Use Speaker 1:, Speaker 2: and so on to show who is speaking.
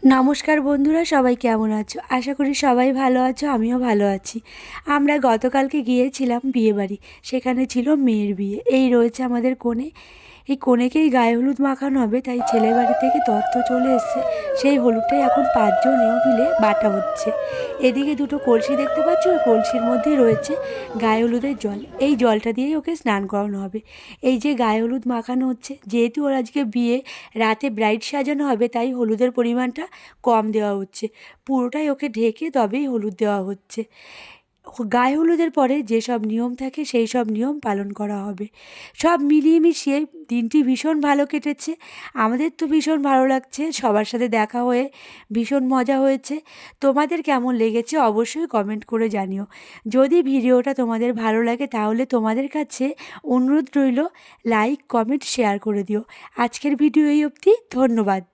Speaker 1: নমস্কার বন্ধুরা, সবাই কেমন আছো? আশা করি সবাই ভালো আছো, আমিও ভালো আছি। আমরা গতকালকে গিয়েছিলাম বিয়েবাড়ি। সেখানে ছিল মেয়ের বিয়ে। এই রয়েছে আমাদের কনে। এই কনেকেই গায়ে হলুদ মাখানো হবে, তাই ছেলের বাড়ি থেকে তত্ত্ব চলে এসছে। সেই হলুদটাই এখন 5 জনেও মিলে বাটা হচ্ছে। এদিকে দুটো কলসি দেখতে পাচ্ছ, ওই কলসির মধ্যেই রয়েছে গায়ে হলুদের জল। এই জলটা দিয়েই ওকে স্নান করানো হবে। এই যে গায়ে হলুদ মাখানো হচ্ছে, যেহেতু ওর আজকে বিয়ে, রাতে ব্রাইড সাজানো হবে, তাই হলুদের পরিমাণটা কম দেওয়া হচ্ছে। পুরোটাই ওকে ঢেকে তবেই হলুদ দেওয়া হচ্ছে। গায়ে হলুদের পরে যেসব নিয়ম থাকে সেই সব নিয়ম পালন করা হবে। সব মিলিয়ে মিশিয়ে দিনটি ভীষণ ভালো কেটেছে। আমাদের তো ভীষণ ভালো লাগছে, সবার সাথে দেখা হয়ে ভীষণ মজা হয়েছে। তোমাদের কেমন লেগেছে অবশ্যই কমেন্ট করে জানিও। যদি ভিডিওটা তোমাদের ভালো লাগে তাহলে তোমাদের কাছে অনুরোধ রইল, লাইক কমেন্ট শেয়ার করে দিও। আজকের ভিডিও এই অবধি, ধন্যবাদ।